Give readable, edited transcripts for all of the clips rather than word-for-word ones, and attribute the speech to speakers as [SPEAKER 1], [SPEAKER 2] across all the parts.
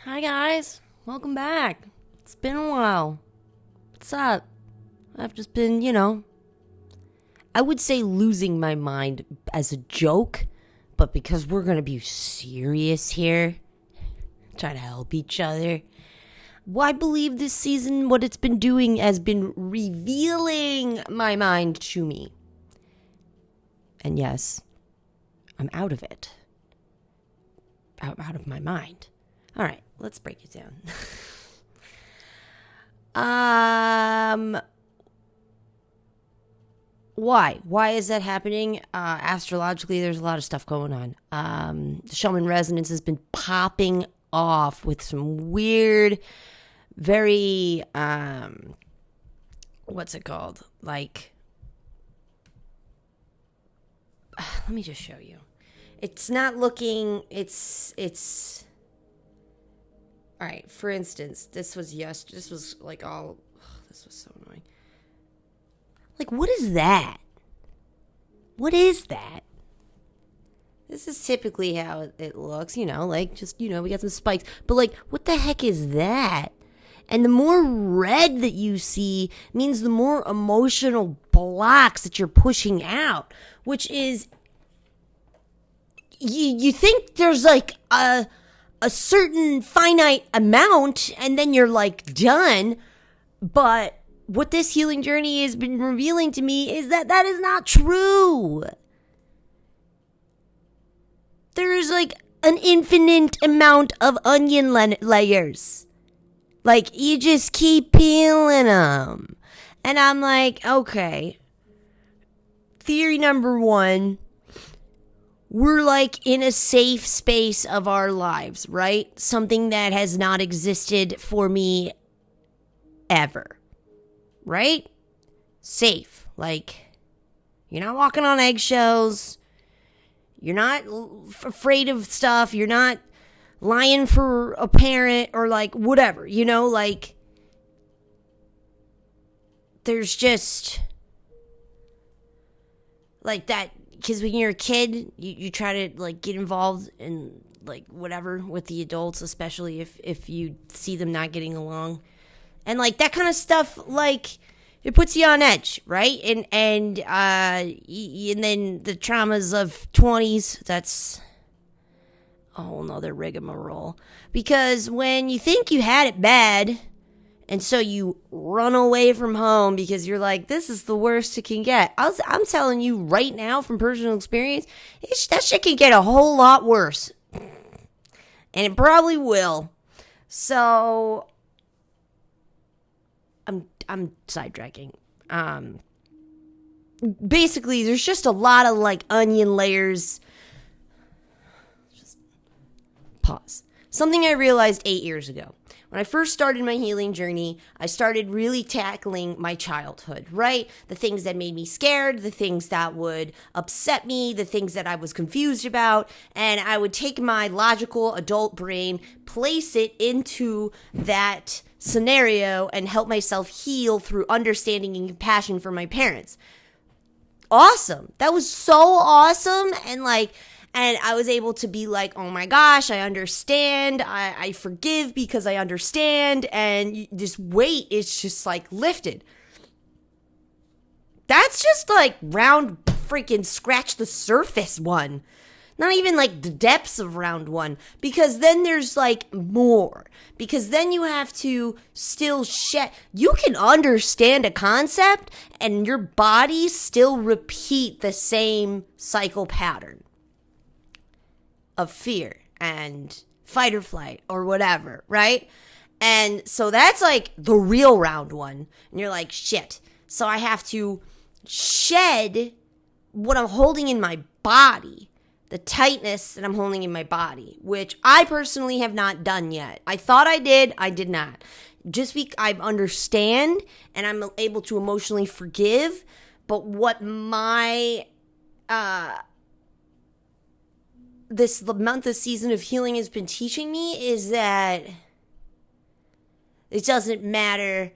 [SPEAKER 1] Hi guys, welcome back. It's been a while. What's up? I've just been, I would say losing my mind as a joke, but because we're gonna be serious here, try to help each other. Well, I believe this season, what it's been doing has been revealing my mind to me. And yes, I'm out of it. Out of my mind. All right, let's break it down. Why? Why is that happening? Astrologically, there's a lot of stuff going on. The Schumann resonance has been popping off with some weird, very, what's it called? Like, let me just show you. It's not looking, it's, all right, for instance, this was like all, this was so annoying. Like, what is that? What is that? This is typically how it looks, like just, we got some spikes. But like, what the heck is that? And the more red that you see means the more emotional blocks that you're pushing out, which is, you think there's like a certain finite amount and then you're like done. But what this healing journey has been revealing to me is that is not true. There's like an infinite amount of onion layers. Like, you just keep peeling them. And I'm like, okay. Theory number one, we're like in a safe space of our lives, right? Something that has not existed for me ever, right? Safe. Like, you're not walking on eggshells. You're not afraid of stuff. You're not lying for a parent or like whatever, like there's just like that. Because when you're a kid, you try to like get involved in like whatever with the adults, especially if you see them not getting along, and like that kind of stuff, like it puts you on edge, right? And then the traumas of 20s, that's a whole nother rigmarole. Because when you think you had it bad, and so you run away from home because you're like, this is the worst it can get. I'm telling you right now from personal experience, that shit can get a whole lot worse. And it probably will. So, I'm sidetracking. Basically, there's just a lot of like onion layers. Just pause. Something I realized 8 years ago. When I first started my healing journey, I started really tackling my childhood, right? The things that made me scared, the things that would upset me, the things that I was confused about, and I would take my logical adult brain, place it into that scenario, and help myself heal through understanding and compassion for my parents. Awesome. That was so awesome, and I was able to be like, oh my gosh, I understand. I forgive because I understand. And this weight is just like lifted. That's just like round freaking scratch the surface one. Not even like the depths of round one. Because then there's like more. Because then you have to still shed. You can understand a concept and your body still repeat the same cycle pattern of fear and fight or flight or whatever, right? And so that's like the real round one. And you're like, shit. So I have to shed what I'm holding in my body, the tightness that I'm holding in my body, which I personally have not done yet. I thought I did not. Just because I understand and I'm able to emotionally forgive, but what my this season of healing has been teaching me is that it doesn't matter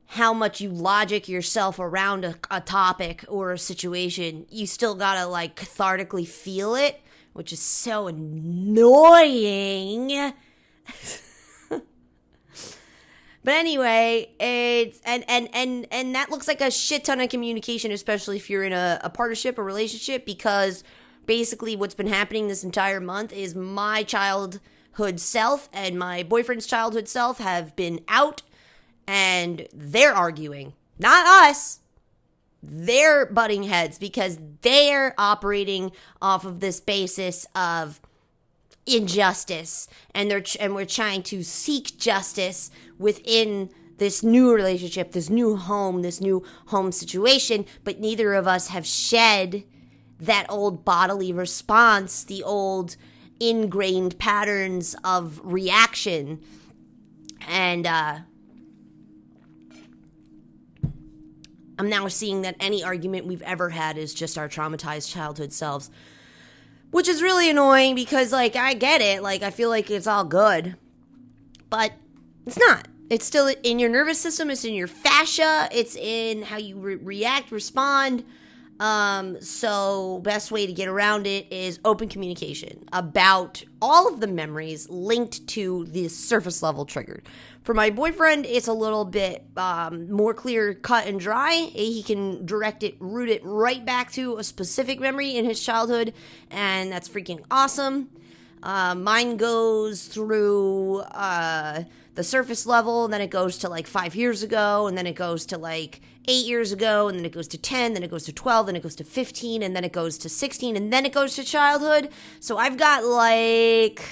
[SPEAKER 1] how much you logic yourself around a topic or a situation. You still gotta like cathartically feel it, which is so annoying. But anyway, it's and that looks like a shit ton of communication, especially if you're in a partnership or relationship, because basically what's been happening this entire month is my childhood self and my boyfriend's childhood self have been out, and they're arguing. Not us. They're butting heads because they're operating off of this basis of injustice, and we're trying to seek justice within this new relationship, this new home situation, but neither of us have shed that old bodily response, the old ingrained patterns of reaction. And I'm now seeing that any argument we've ever had is just our traumatized childhood selves, which is really annoying because, like, I get it. Like, I feel like it's all good, but it's not. It's still in your nervous system. It's in your fascia. It's in how you react, respond. So best way to get around it is open communication about all of the memories linked to the surface level triggered. For my boyfriend, it's a little bit more clear, cut and dry. He can root it right back to a specific memory in his childhood, and that's freaking awesome. Mine goes through the surface level, and then it goes to like 5 years ago, and then it goes to like 8 years ago, and then it goes to 10, then it goes to 12, then it goes to 15, and then it goes to 16, and then it goes to childhood. So I've got like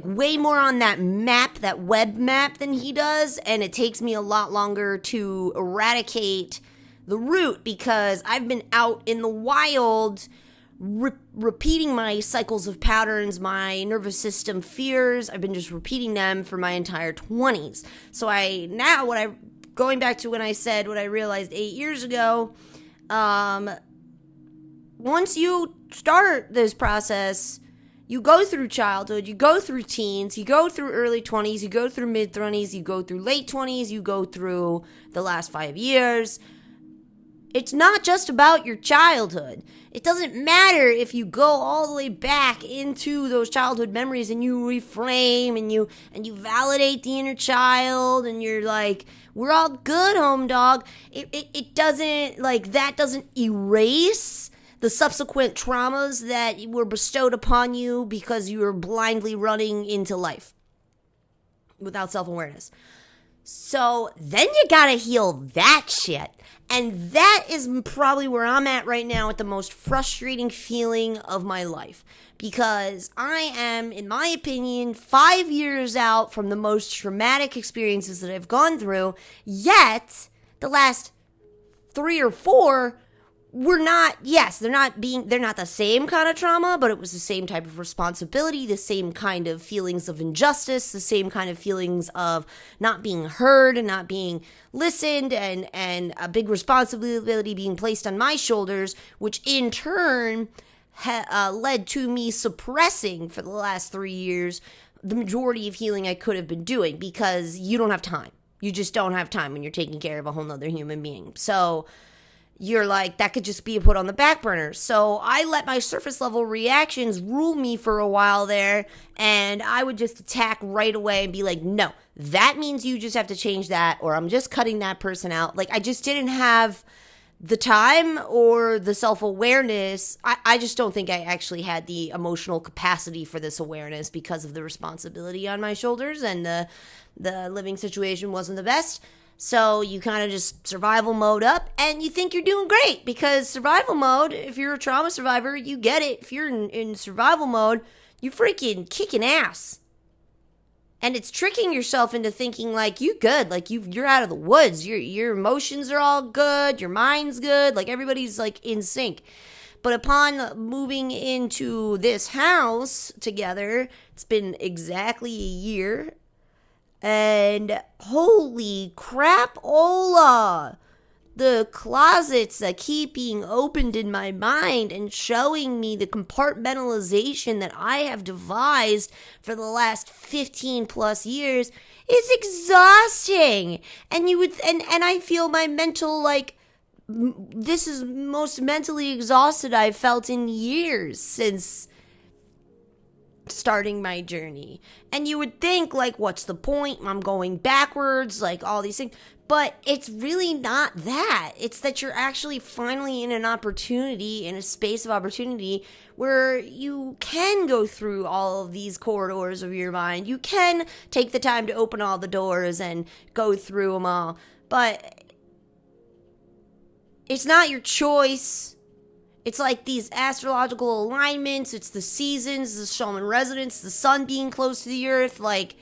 [SPEAKER 1] way more on that map, that web map, than he does, and it takes me a lot longer to eradicate the root because I've been out in the wild repeating my cycles of patterns, my nervous system fears. I've been just repeating them for my entire 20s. So going back to when I said what I realized 8 years ago, once you start this process, you go through childhood, you go through teens, you go through early 20s, you go through mid 20s, you go through late 20s, you go through the last 5 years. It's not just about your childhood. It doesn't matter if you go all the way back into those childhood memories and you reframe and you validate the inner child and you're like, we're all good, home dog. It doesn't, like, that doesn't erase the subsequent traumas that were bestowed upon you because you were blindly running into life without self-awareness. So then you gotta heal that shit. And that is probably where I'm at right now with the most frustrating feeling of my life. Because I am, in my opinion, 5 years out from the most traumatic experiences that I've gone through. Yet, the last 3 or 4 were not, they're not the same kind of trauma, but it was the same type of responsibility, the same kind of feelings of injustice, the same kind of feelings of not being heard and not being listened, and a big responsibility being placed on my shoulders, which in turn led to me suppressing for the last 3 years the majority of healing I could have been doing, because you don't have time. You just don't have time when you're taking care of a whole nother human being. So you're like, that could just be put on the back burner. So I let my surface level reactions rule me for a while there, and I would just attack right away and be like, no, that means you just have to change that, or I'm just cutting that person out. Like, I just didn't have the time or the self-awareness. I just don't think I actually had the emotional capacity for this awareness because of the responsibility on my shoulders, and the living situation wasn't the best. So you kind of just survival mode up, and you think you're doing great, because survival mode, if you're a trauma survivor, you get it. If you're in survival mode, you freaking kicking ass. And it's tricking yourself into thinking like you good, like you're out of the woods. Your emotions are all good, your mind's good, like everybody's like in sync. But upon moving into this house together, it's been exactly a year. And holy crap-ola, the closets that keep being opened in my mind and showing me the compartmentalization that I have devised for the last 15 plus years is exhausting. And I feel my mental, like, this is most mentally exhausted I've felt in years since starting my journey. And you would think, like, what's the point? I'm going backwards, like all these things. But it's really not that. It's that you're actually finally in an opportunity, in a space of opportunity, where you can go through all of these corridors of your mind. You can take the time to open all the doors and go through them all. But it's not your choice. It's like these astrological alignments. It's the seasons, the Shaman residence, the sun being close to the earth. Like,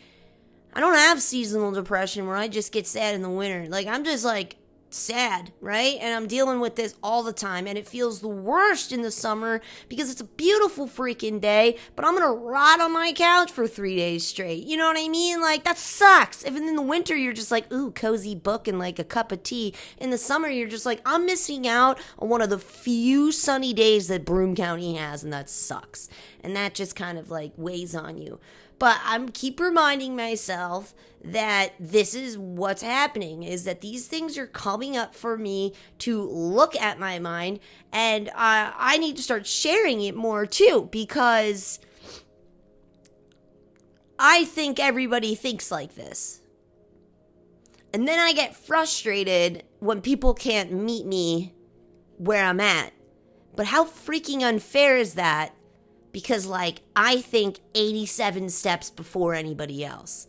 [SPEAKER 1] I don't have seasonal depression where I just get sad in the winter. Like, I'm just, like, sad, right? And I'm dealing with this all the time. And it feels the worst in the summer because it's a beautiful freaking day, but I'm going to rot on my couch for 3 days straight. You know what I mean? Like, that sucks. If in the winter you're just like, ooh, cozy book and, like, a cup of tea. In the summer, you're just like, I'm missing out on one of the few sunny days that Broome County has, and that sucks. And that just kind of, like, weighs on you. But I'm keep reminding myself that this is what's happening, is that these things are coming up for me to look at my mind, and I need to start sharing it more too, because I think everybody thinks like this. And then I get frustrated when people can't meet me where I'm at. But how freaking unfair is that? Because, like, I think 87 steps before anybody else.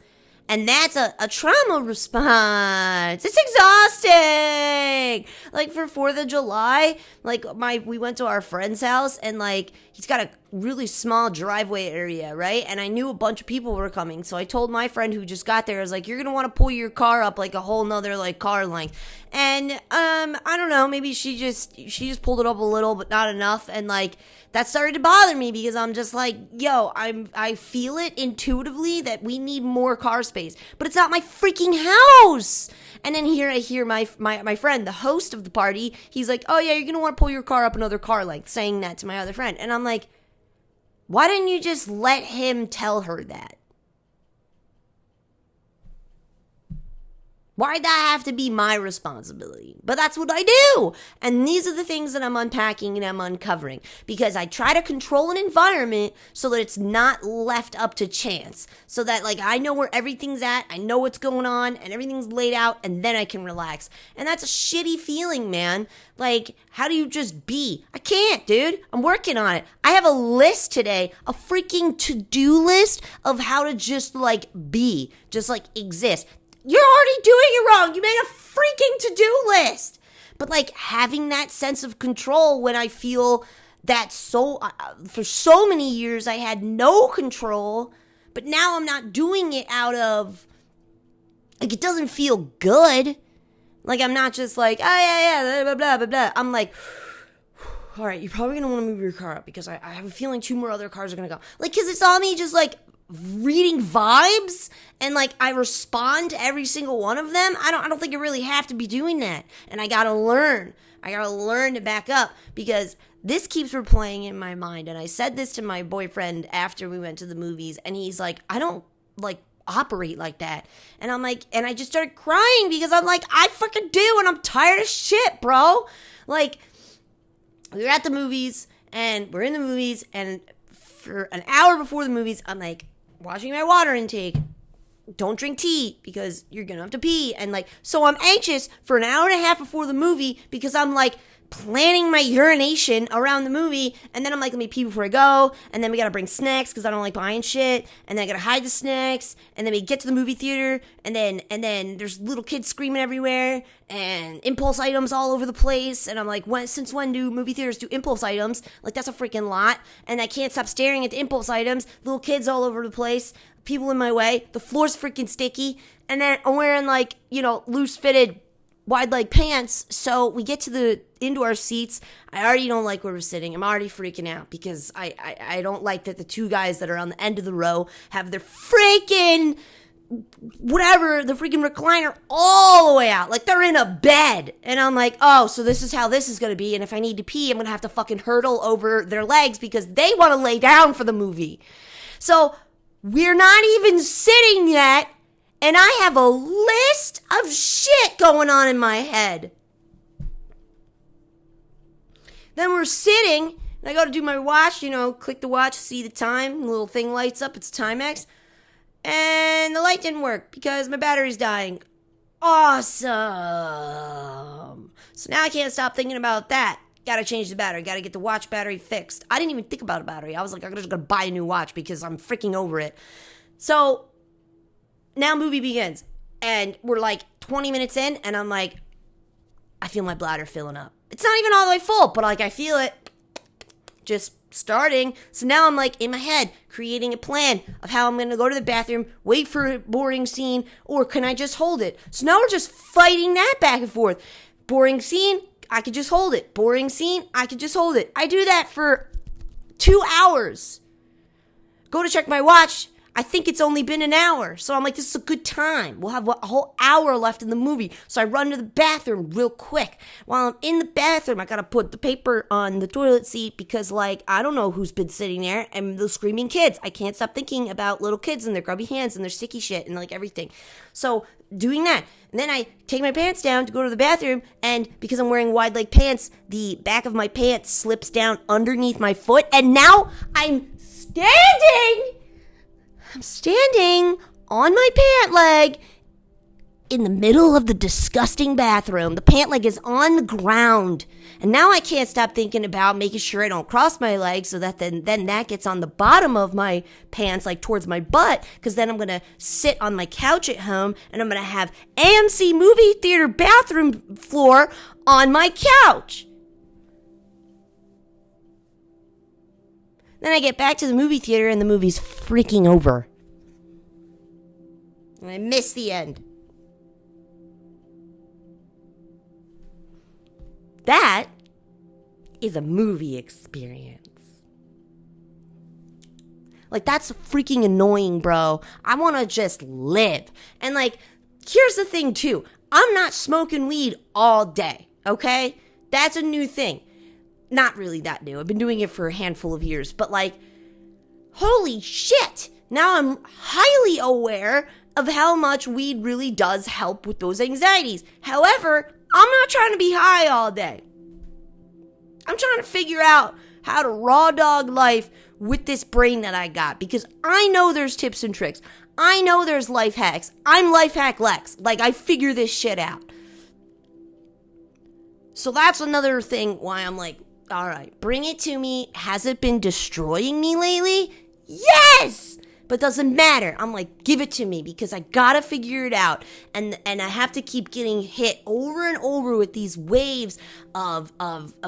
[SPEAKER 1] And that's a trauma response. It's exhausting. Like, for 4th of July, like, we went to our friend's house, and, like, he's got a really small driveway area, right? And I knew a bunch of people were coming. So I told my friend who just got there, I was like, you're going to want to pull your car up, like, a whole nother, like, car length. And, I don't know, maybe she just pulled it up a little, but not enough. And, like, that started to bother me because I'm just like, yo, I feel it intuitively that we need more car space, but it's not my freaking house. And then here I hear my friend, the host of the party, he's like, oh yeah, you're gonna want to pull your car up another car length, saying that to my other friend. And I'm like, why didn't you just let him tell her that? Why'd that have to be my responsibility? But that's what I do. And these are the things that I'm unpacking and I'm uncovering. Because I try to control an environment so that it's not left up to chance. So that, like, I know where everything's at, I know what's going on, and everything's laid out, and then I can relax. And that's a shitty feeling, man. Like, how do you just be? I can't, dude. I'm working on it. I have a list today, a freaking to-do list of how to just, like, be. Just, like, exist. You're already doing it wrong. You made a freaking to-do list. But, like, having that sense of control when I feel that for so many years I had no control, but now I'm not doing it out of, like, it doesn't feel good. Like, I'm not just like, oh, yeah, blah, blah, blah, blah. I'm like, all right, you're probably going to want to move your car up because I have a feeling 2 more other cars are going to go. Like, because it's all me just, like, reading vibes, and, like, I respond to every single one of them. I don't think I really have to be doing that. And I gotta learn to back up, because this keeps replaying in my mind. And I said this to my boyfriend after we went to the movies, and he's like, I don't, like, operate like that. And I'm like, and I just started crying because I'm like, I fucking do, and I'm tired of shit, bro. Like, we were at the movies, and we're in the movies, and for an hour before the movies, I'm like, watching my water intake. Don't drink tea because you're gonna have to pee. And, like, so I'm anxious for an hour and a half before the movie because I'm, like, planning my urination around the movie. And then I'm like, let me pee before I go. And then we gotta bring snacks because I don't like buying shit. And then I gotta hide the snacks. And then we get to the movie theater. And then there's little kids screaming everywhere and impulse items all over the place. And I'm like, since when do movie theaters do impulse items? Like, that's a freaking lot. And I can't stop staring at the impulse items. Little kids all over the place. People in my way. The floor's freaking sticky. And then I'm wearing, like, you know, loose fitted wide leg pants. So we get to the indoor seats. I already don't like where we're sitting. I'm already freaking out because I don't like that the 2 guys that are on the end of the row have their freaking whatever, the freaking recliner all the way out. Like, they're in a bed. And I'm like, oh, so this is how this is going to be. And if I need to pee, I'm going to have to fucking hurdle over their legs because they want to lay down for the movie. So we're not even sitting yet, and I have a list of shit going on in my head. Then we're sitting, and I go to do my watch, click the watch, see the time, the little thing lights up, it's Timex. And the light didn't work because my battery's dying. Awesome. So now I can't stop thinking about that. Gotta change the battery. Gotta get the watch battery fixed. I didn't even think about a battery. I was like, I'm just gonna buy a new watch because I'm freaking over it. So now movie begins. And we're like 20 minutes in. And I'm like, I feel my bladder filling up. It's not even all the way full, but like I feel it just starting. So now I'm like in my head creating a plan of how I'm gonna go to the bathroom, wait for a boring scene, or can I just hold it? So now we're just fighting that back and forth. Boring scene, I could just hold it. Boring scene, I could just hold it. I do that for 2 hours. Go to check my watch. I think it's only been an hour. So I'm like, this is a good time. We'll have a whole hour left in the movie. So I run to the bathroom real quick. While I'm in the bathroom, I gotta put the paper on the toilet seat because, like, I don't know who's been sitting there and the screaming kids. I can't stop thinking about little kids and their grubby hands and their sticky shit and, like, everything. So doing that. And then I take my pants down to go to the bathroom, and because I'm wearing wide leg pants, the back of my pants slips down underneath my foot, and now I'm standing on my pant leg in the middle of the disgusting bathroom. The pant leg is on the ground. And now I can't stop thinking about making sure I don't cross my legs so that then that gets on the bottom of my pants, like towards my butt, because then I'm going to sit on my couch at home and I'm going to have AMC movie theater bathroom floor on my couch. Then I get back to the movie theater and the movie's freaking over. And I miss the end. That is a movie experience. Like, that's freaking annoying, bro. I want to just live. And, like, here's the thing, too. I'm not smoking weed all day, okay? That's a new thing. Not really that new. I've been doing it for a handful of years. But, like, holy shit. Now I'm highly aware of how much weed really does help with those anxieties. However, I'm not trying to be high all day. I'm trying to figure out how to raw dog life with this brain that I got, because I know there's tips and tricks. I know there's life hacks. I'm Life Hack Lex. Like, I figure this shit out. So that's another thing why I'm like, all right, bring it to me. Has it been destroying me lately? Yes! But doesn't matter. I'm like, give it to me because I gotta figure it out. And I have to keep getting hit over and over with these waves of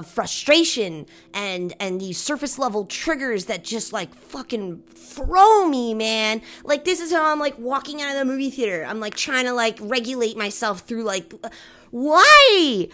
[SPEAKER 1] frustration and these surface level triggers that just like fucking throw me, man. Like, this is how I'm like walking out of the movie theater. I'm like trying to like regulate myself through like, why?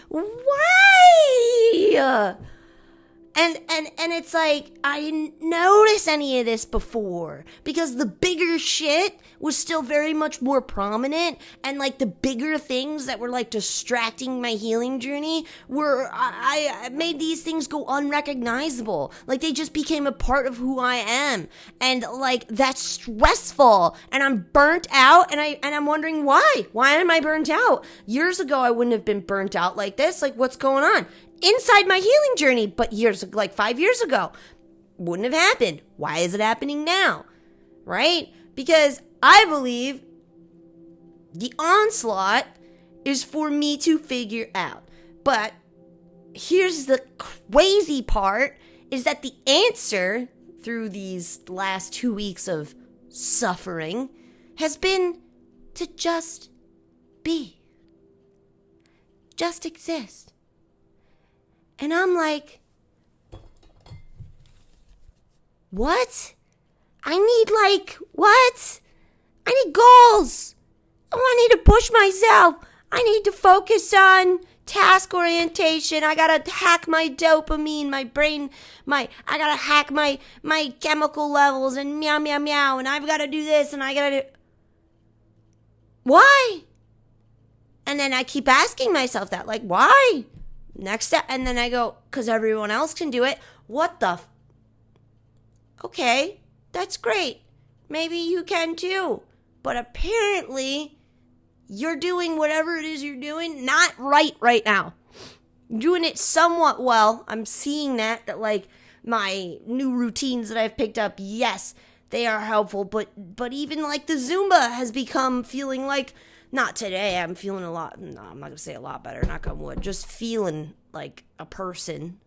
[SPEAKER 1] And it's like, I didn't notice any of this before because the bigger shit was still very much more prominent, and like the bigger things that were like distracting my healing journey were, I made these things go unrecognizable. Like, they just became a part of who I am, and like that's stressful, and I'm burnt out, and I'm wondering why am I burnt out? Years ago I wouldn't have been burnt out like this. Like, what's going on inside my healing journey? But like 5 years ago, wouldn't have happened. Why is it happening now? Right? Because I believe the onslaught is for me to figure out. But here's the crazy part, is that the answer through these last 2 weeks of suffering has been to just be. Just exist. And I'm like, what? I need what? I need goals. Oh, I need to push myself. I need to focus on task orientation. I gotta hack my dopamine, my brain, I gotta hack my chemical levels and meow, meow, meow. And I've gotta do this and I gotta do... Why? And then I keep asking myself that, like, why? Next step, and then I go, because everyone else can do it. What the okay, that's great. Maybe you can too. But apparently, you're doing whatever it is you're doing not right now. You're doing it somewhat well. I'm seeing that like my new routines that I've picked up, yes, they are helpful, but even like the Zumba has become feeling like, not today, I'm feeling a lot, no, I'm not going to say a lot better, knock on wood, just feeling like a person.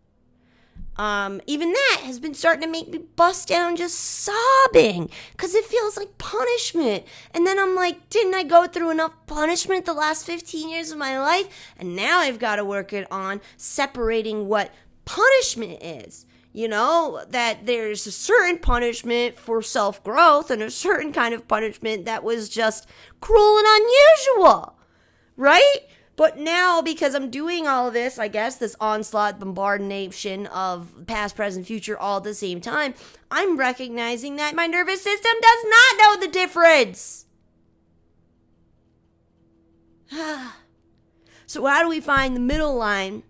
[SPEAKER 1] Even that has been starting to make me bust down just sobbing because it feels like punishment. And then I'm like, didn't I go through enough punishment the last 15 years of my life? And now I've got to work it on separating what punishment is. You know, that there's a certain punishment for self-growth and a certain kind of punishment that was just cruel and unusual, right? But now, because I'm doing all of this, I guess, this onslaught, bombardation of past, present, future all at the same time, I'm recognizing that my nervous system does not know the difference. So how do we find the middle line,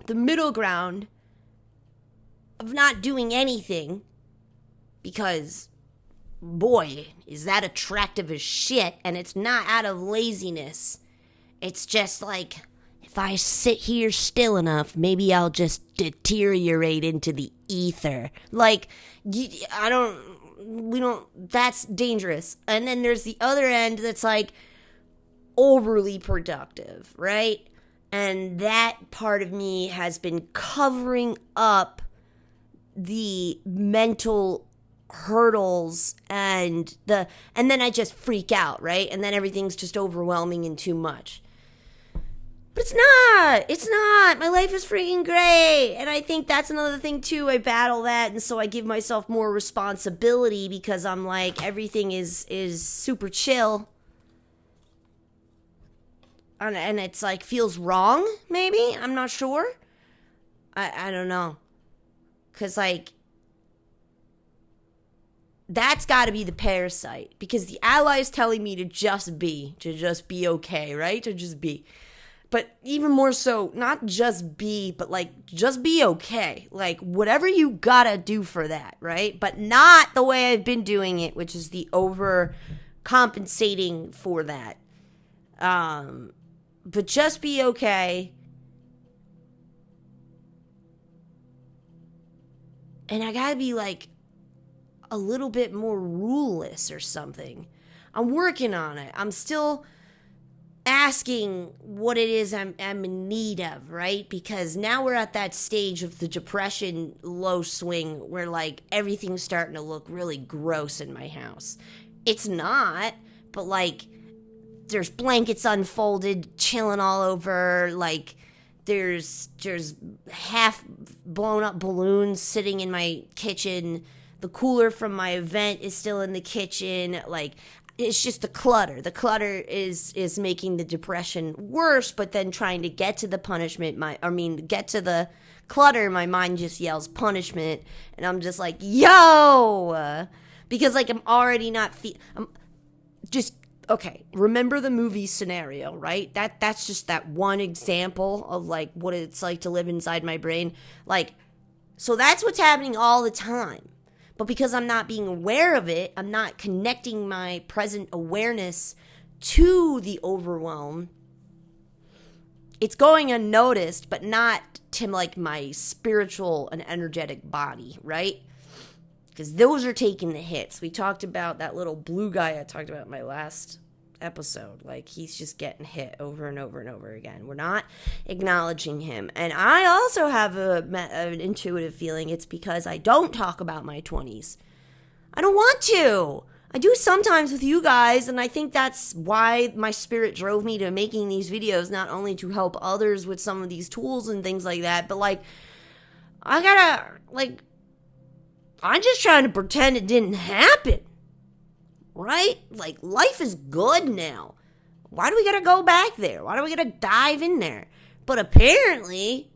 [SPEAKER 1] the middle ground of not doing anything? Because, boy, is that attractive as shit, and it's not out of laziness. It's just like, if I sit here still enough, maybe I'll just deteriorate into the ether. Like, that's dangerous. And then there's the other end that's like overly productive, right? And that part of me has been covering up the mental hurdles and then I just freak out, right? And then everything's just overwhelming and too much. But it's not. My life is freaking great. And I think that's another thing too. I battle that, and so I give myself more responsibility because I'm like, everything is super chill. And it's like feels wrong, maybe? I'm not sure. I don't know. Cause like that's got to be the parasite, because the ally is telling me to just be okay, right? To just be. But even more so, not just be, but like just be okay. Like whatever you gotta do for that, right? But not the way I've been doing it, which is the overcompensating for that. But just be okay. And I gotta be like a little bit more ruleless or something. I'm working on it. I'm still asking what it is I'm in need of, right? Because now we're at that stage of the depression low swing where like everything's starting to look really gross in my house. It's not, but like there's blankets unfolded, chilling all over, like there's half blown up balloons sitting in my kitchen. The cooler from my event is still in the kitchen. Like, it's just the clutter. The clutter is making the depression worse, but then trying to get to the punishment, get to the clutter, my mind just yells punishment, and I'm just like, yo! Because, like, I'm already not I'm just, okay, remember the movie scenario, right? That's just that one example of, like, what it's like to live inside my brain. Like, so that's what's happening all the time. But because I'm not being aware of it, I'm not connecting my present awareness to the overwhelm, it's going unnoticed, but not to like my spiritual and energetic body, right? Because those are taking the hits. We talked about that little blue guy I talked about in my last episode. Like, he's just getting hit over and over and over again. We're not acknowledging him. And I also have an intuitive feeling it's because I don't talk about my 20s. I don't want to. I do sometimes with you guys, and I think that's why my spirit drove me to making these videos, not only to help others with some of these tools and things like that, but like, I'm just trying to pretend it didn't happen. Right? Like, life is good now. Why do we gotta go back there? Why do we gotta dive in there? But apparently,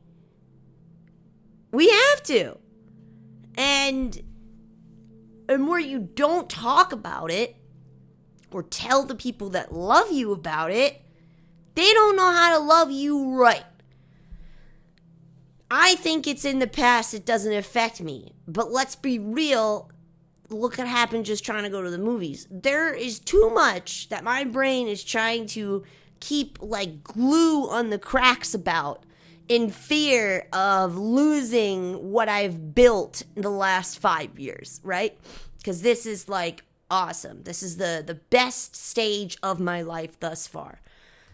[SPEAKER 1] we have to. And the more you don't talk about it, or tell the people that love you about it, they don't know how to love you right. I think it's in the past, it doesn't affect me. But let's be real. Look what happened just trying to go to the movies. There is too much that my brain is trying to keep like glue on the cracks about in fear of losing what I've built in the last 5 years, right? Because this is like awesome. This is the best stage of my life thus far.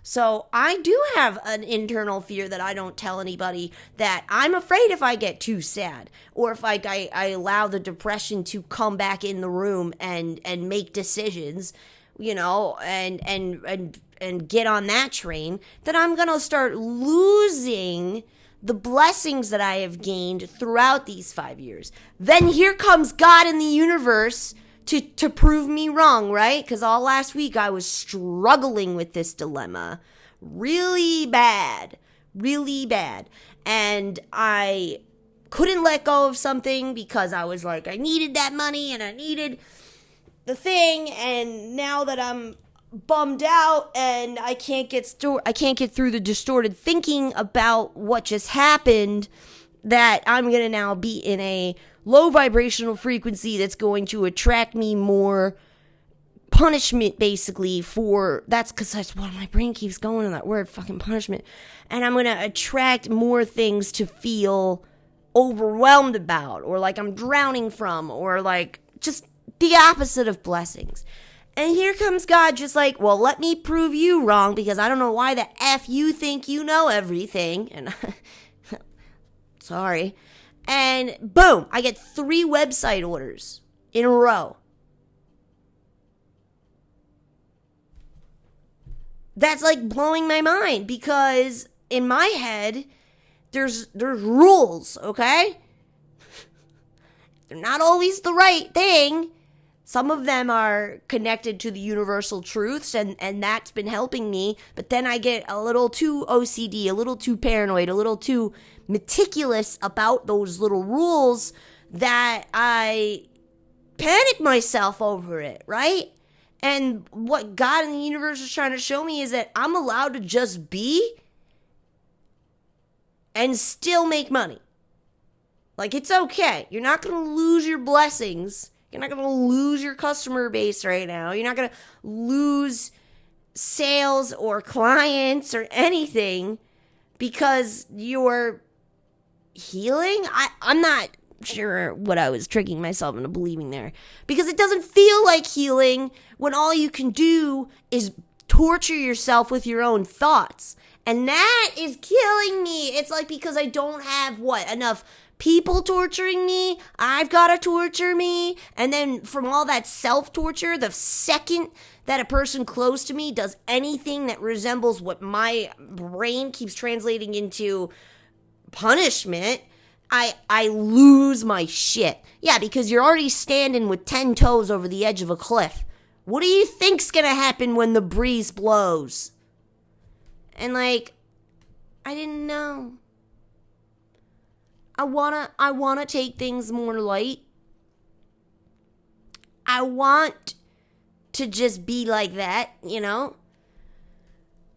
[SPEAKER 1] So I do have an internal fear that I don't tell anybody, that I'm afraid if I get too sad, or if I allow the depression to come back in the room and make decisions, and get on that train, that I'm going to start losing the blessings that I have gained throughout these 5 years. Then here comes God in the universe to prove me wrong, right? Because all last week I was struggling with this dilemma really bad. And I couldn't let go of something because I was like, I needed that money and I needed the thing. And now that I'm bummed out and I can't get through the distorted thinking about what just happened, that I'm going to now be in a low vibrational frequency that's going to attract me more punishment, basically, that's because that's what my brain keeps going on, that word, fucking punishment. And I'm going to attract more things to feel overwhelmed about, or like I'm drowning from, or like just the opposite of blessings. And here comes God just like, well, let me prove you wrong, because I don't know why the F you think you know everything. And sorry. And boom, I get 3 website orders in a row. That's like blowing my mind, because in my head, there's rules, okay? They're not always the right thing. Some of them are connected to the universal truths, and that's been helping me. But then I get a little too OCD, a little too paranoid, a little too meticulous about those little rules, that I panic myself over it, right? And what God in the universe is trying to show me is that I'm allowed to just be and still make money. Like, it's okay. You're not going to lose your blessings. You're not going to lose your customer base right now. You're not going to lose sales or clients or anything because you're healing. I'm not sure what I was tricking myself into believing there, because it doesn't feel like healing when all you can do is torture yourself with your own thoughts. And that is killing me. It's like, because I don't have enough people torturing me, I've got to torture me. And then from all that self-torture, the second that a person close to me does anything that resembles what my brain keeps translating into punishment, I lose my shit. Yeah, because you're already standing with 10 toes over the edge of a cliff. What do you think's gonna happen when the breeze blows? And like, I didn't know. I wanna take things more light. I want to just be like that, you know?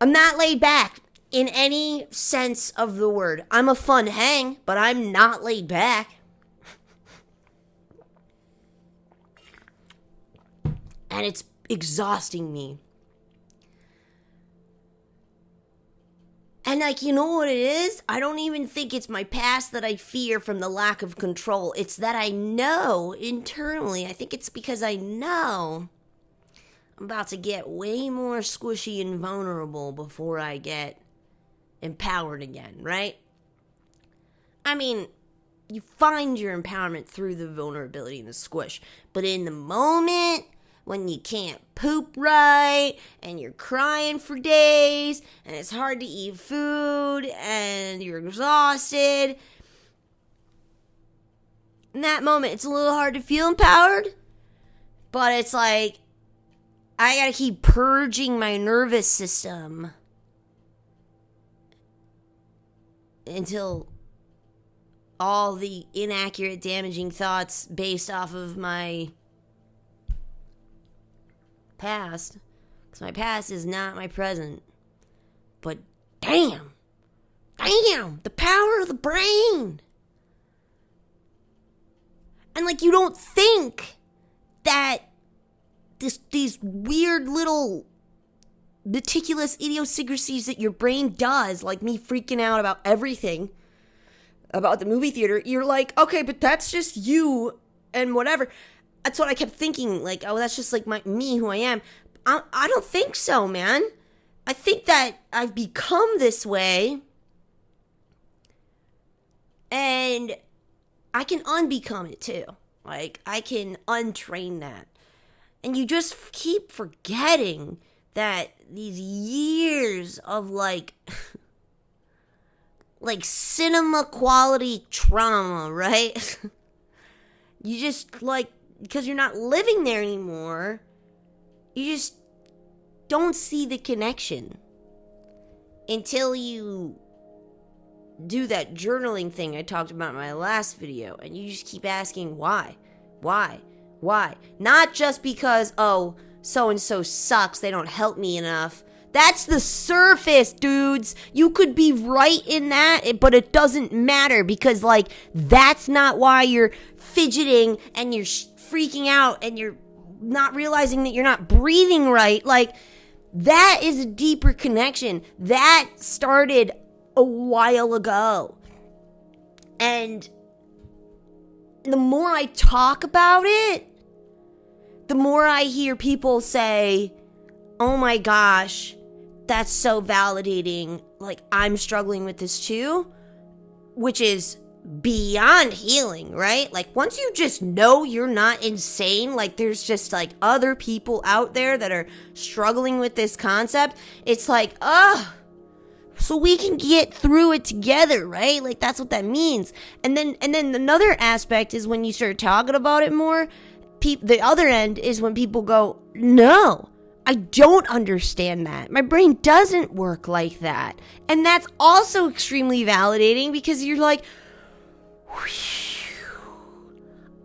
[SPEAKER 1] I'm not laid back in any sense of the word. I'm a fun hang, but I'm not laid back. And it's exhausting me. And like, you know what it is? I don't even think it's my past that I fear from the lack of control. It's that I know internally. I think it's because I know I'm about to get way more squishy and vulnerable before I get empowered again, right? I mean, you find your empowerment through the vulnerability and the squish. But in the moment when you can't poop right and you're crying for days and it's hard to eat food and you're exhausted, in that moment it's a little hard to feel empowered. But it's like, I gotta keep purging my nervous system until all the inaccurate, damaging thoughts based off of my past, because my past is not my present. But damn, the power of the brain. And like, you don't think that these weird little meticulous idiosyncrasies that your brain does, like me freaking out about everything about the movie theater, you're like, okay, but that's just you and whatever. That's what I kept thinking, like, oh, that's just like me, who I am. I don't think so, man. I think that I've become this way, and I can unbecome it too. Like, I can untrain that. And you just keep forgetting that these years of like cinema quality trauma, right? You just like, because you're not living there anymore, you just don't see the connection until you do that journaling thing I talked about in my last video, and you just keep asking why. Not just because, oh, so-and-so sucks, they don't help me enough. That's the surface, dudes. You could be right in that, but it doesn't matter, because, like, that's not why you're fidgeting and you're freaking out and you're not realizing that you're not breathing right. Like, that is a deeper connection. That started a while ago. And the more I talk about it, the more I hear people say, oh my gosh, that's so validating. Like, I'm struggling with this too, which is beyond healing, right? Like, once you just know you're not insane, like, there's just like other people out there that are struggling with this concept, it's like, so we can get through it together, right? Like, that's what that means. And then another aspect is when you start talking about it more, the other end is when people go, no, I don't understand that. My brain doesn't work like that. And that's also extremely validating, because you're like,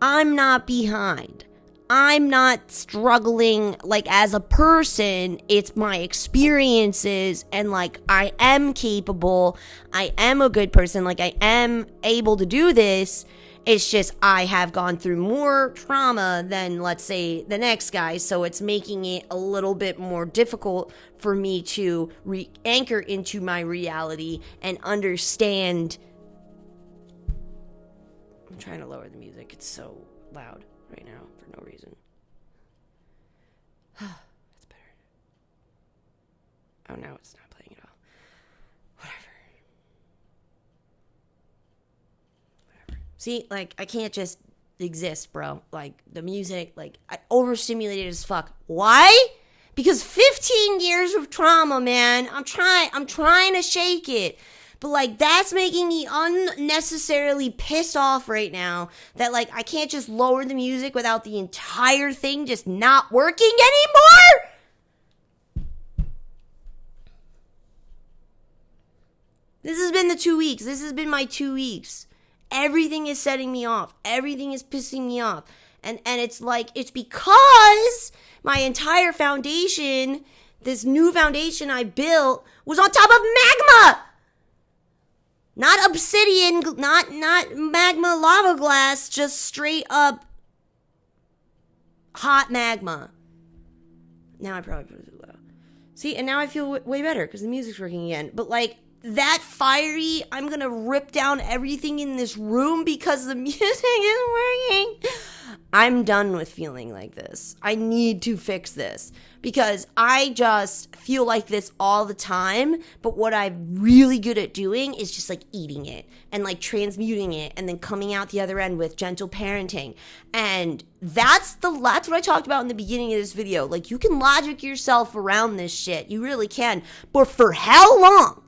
[SPEAKER 1] I'm not behind. I'm not struggling, like, as a person. It's my experiences, and, like, I am capable. I am a good person. Like, I am able to do this. It's just I have gone through more trauma than, let's say, the next guy, so it's making it a little bit more difficult for me to anchor into my reality and understand. I'm trying to lower the music. It's so loud right now for no reason. That's better. Oh, now it's not playing at all. Whatever. See, like, I can't just exist, bro. Like, the music, like, I overstimulated as fuck. Why? Because 15 years of trauma, man. I'm trying to shake it. But, like, that's making me unnecessarily pissed off right now that, like, I can't just lower the music without the entire thing just not working anymore. This has been the 2 weeks. This has been my 2 weeks. Everything is setting me off. Everything is pissing me off. And it's like, it's because my entire foundation, this new foundation I built, was on top of magma. Not obsidian, not magma lava glass, just straight up hot magma. Now I probably put it too low. See, and now I feel way better because the music's working again. But, like, that fiery, I'm gonna rip down everything in this room because the music is working. I'm done with feeling like this. I need to fix this because I just feel like this all the time. But what I'm really good at doing is just, like, eating it and, like, transmuting it and then coming out the other end with gentle parenting. And that's what I talked about in the beginning of this video. Like, you can logic yourself around this shit. You really can. But for how long?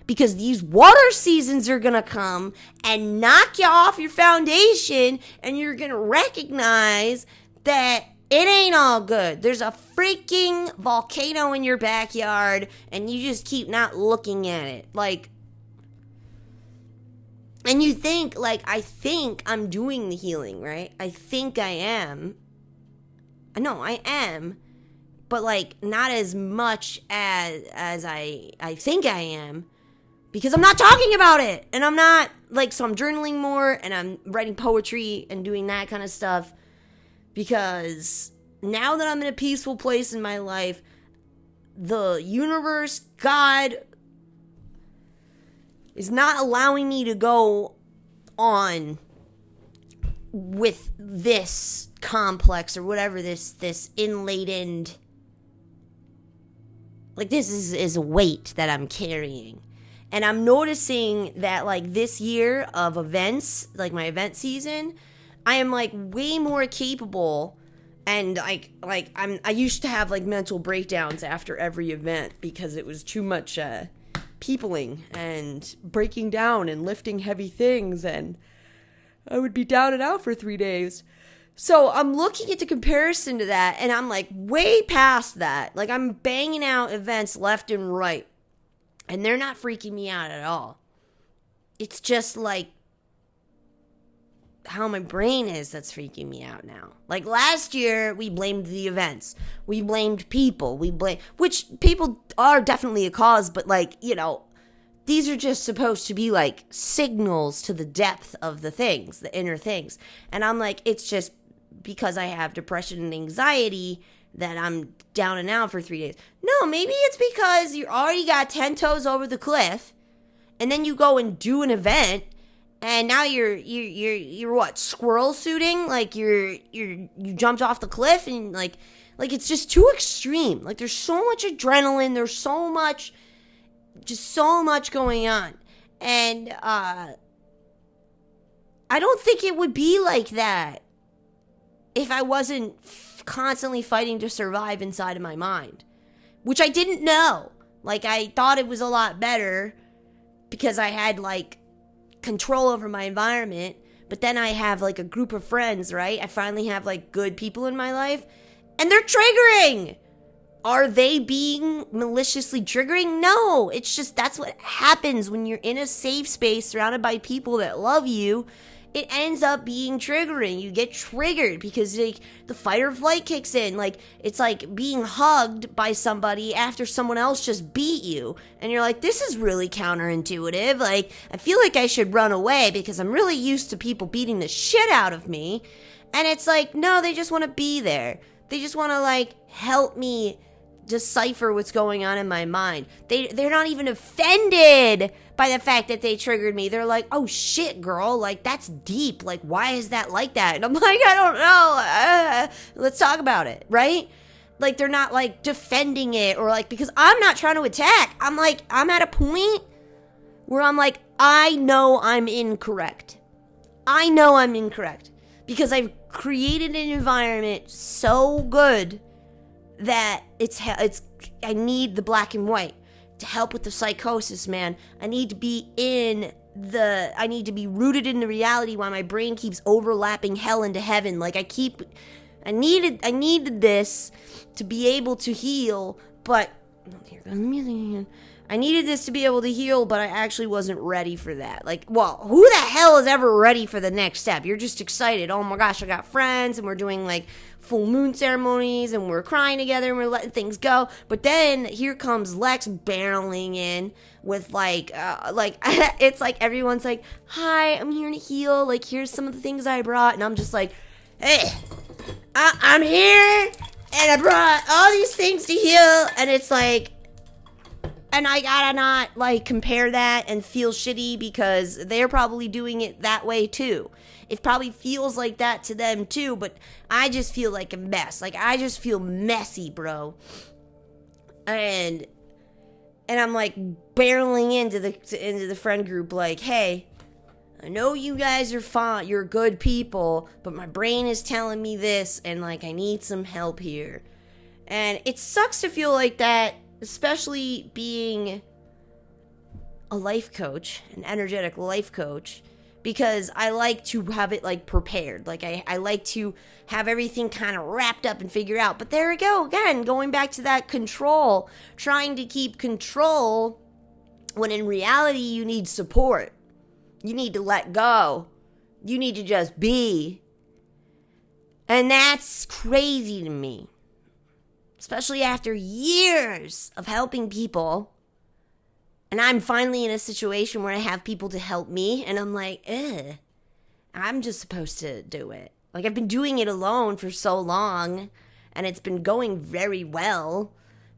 [SPEAKER 1] Because these water seasons are going to come and knock you off your foundation, and you're going to recognize that it ain't all good. There's a freaking volcano in your backyard, and you just keep not looking at it. Like, and you think, like, I think I'm doing the healing, right? I think I am. No, I am. But, like, not as much as I think I am. Because I'm not talking about it. And I'm not, like, so I'm journaling more and I'm writing poetry and doing that kind of stuff. Because now that I'm in a peaceful place in my life, the universe, God, is not allowing me to go on with this complex or whatever this inladened, like, this is a weight that I'm carrying. And I'm noticing that, like, this year of events, like my event season, I am, like, way more capable. And I used to have, like, mental breakdowns after every event because it was too much peopling and breaking down and lifting heavy things, and I would be down and out for 3 days. So I'm looking at the comparison to that, and I'm, like, way past that. Like, I'm banging out events left and right, and they're not freaking me out at all. It's just, like, how my brain is that's freaking me out now. Like, last year, we blamed the events. We blamed people. Which people are definitely a cause, but, like, you know, these are just supposed to be, like, signals to the depth of the things, the inner things. And I'm like, it's just because I have depression and anxiety that I'm down and out for 3 days. No, maybe it's because you already got 10 toes over the cliff, and then you go and do an event, and now you're what, squirrel suiting? Like, you jumped off the cliff, and like it's just too extreme. Like, there's so much adrenaline, there's so much going on. And I don't think it would be like that if I wasn't constantly fighting to survive inside of my mind, which I didn't know. Like, I thought it was a lot better because I had, like, control over my environment, but then I have, like, a group of friends, right? I finally have, like, good people in my life, and they're triggering. Are they being maliciously triggering? No, it's just that's what happens when you're in a safe space surrounded by people that love you. It ends up being triggering. You get triggered because, like, the fight or flight kicks in. Like, it's like being hugged by somebody after someone else just beat you. And you're like, this is really counterintuitive. Like, I feel like I should run away because I'm really used to people beating the shit out of me. And it's like, no, they just want to be there. They just want to, like, help me decipher what's going on in my mind. They're not even offended by the fact that they triggered me. They're like, oh shit, girl, like, that's deep. Like, why is that like that? And I'm like, I don't know. Let's talk about it, right? Like, they're not, like, defending it, or, like, because I'm not trying to attack. I'm like, I'm at a point where I'm like, I know I'm incorrect. I know I'm incorrect because I've created an environment so good that I need the black and white to help with the psychosis, man. I need to be rooted in the reality while my brain keeps overlapping hell into heaven. Like, I needed this to be able to heal, but here comes the music again. I needed this to be able to heal, but I actually wasn't ready for that. Like, well, who the hell is ever ready for the next step? You're just excited. Oh my gosh, I got friends, and we're doing, like, full moon ceremonies, and we're crying together, and we're letting things go. But then here comes Lex barreling in with, like, it's like everyone's like, hi, I'm here to heal. Like, here's some of the things I brought. And I'm just like, hey, I'm here, and I brought all these things to heal. And it's like, and I gotta not, like, compare that and feel shitty because they're probably doing it that way too. It probably feels like that to them too, but I just feel like a mess. Like, I just feel messy, bro. And I'm, like, barreling into the friend group like, hey, I know you guys are fine, you're good people, but my brain is telling me this, and, like, I need some help here. And it sucks to feel like that, especially being a life coach, an energetic life coach, because I like to have it, like, prepared. Like, I like to have everything kind of wrapped up and figure out. But there we go, again, going back to that control, trying to keep control when in reality you need support. You need to let go. You need to just be. And that's crazy to me. Especially after years of helping people. And I'm finally in a situation where I have people to help me. And I'm like, I'm just supposed to do it. Like, I've been doing it alone for so long. And it's been going very well.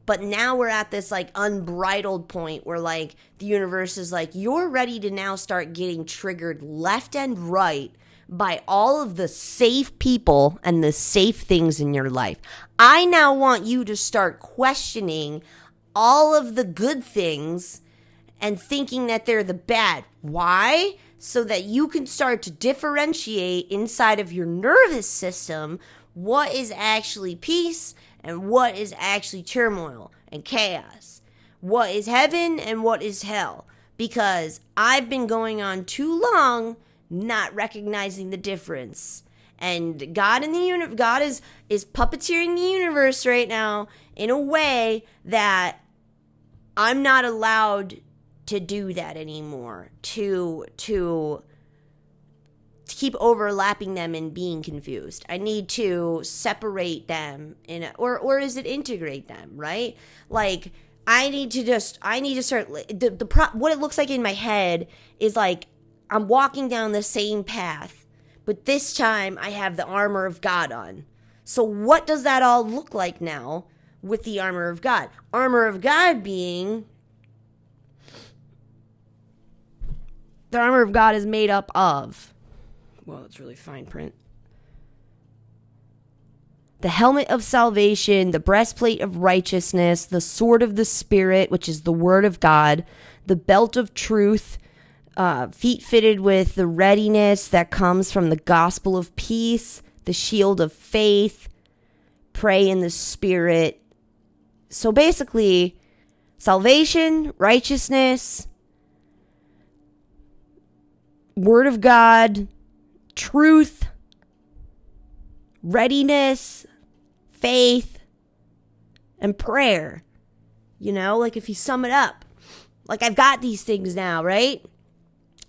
[SPEAKER 1] But now we're at this like unbridled point where like the universe is like, you're ready to now start getting triggered left and right by all of the safe people and the safe things in your life. I now want you to start questioning all of the good things and thinking that they're the bad. Why? So that you can start to differentiate inside of your nervous system what is actually peace and what is actually turmoil and chaos. What is heaven and what is hell. Because I've been going on too long not recognizing the difference. And God in the God is puppeteering the universe right now in a way that I'm not allowed to do that anymore. To keep overlapping them and being confused. I need to separate them or is it integrate them, right? Like I need to start what it looks like in my head is like I'm walking down the same path, but this time I have the armor of God on. So what does that all look like now with the armor of God? Armor of God being the armor of God is made up of, well, it's really fine print. The helmet of salvation, the breastplate of righteousness, the sword of the Spirit, which is the word of God, the belt of truth, feet fitted with the readiness that comes from the gospel of peace, the shield of faith, pray in the Spirit. So basically, salvation, righteousness, word of God, truth, readiness, faith, and prayer. You know, like if you sum it up, like I've got these things now, right?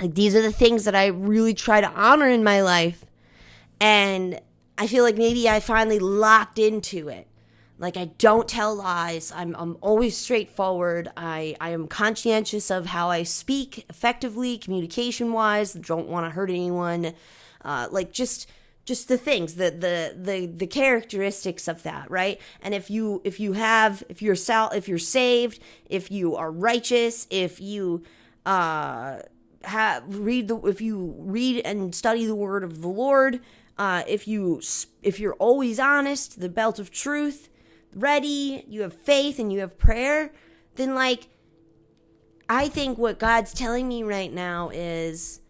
[SPEAKER 1] Like these are the things that I really try to honor in my life. And I feel like maybe I finally locked into it. Like I don't tell lies. I'm always straightforward. I am conscientious of how I speak effectively, communication-wise. Don't want to hurt anyone. Like just the things, the characteristics of that, right? And if you're saved, if you are righteous, if you if you read and study the word of the Lord, if you're always honest, the belt of truth, ready, you have faith and you have prayer, then like I think what God's telling me right now is,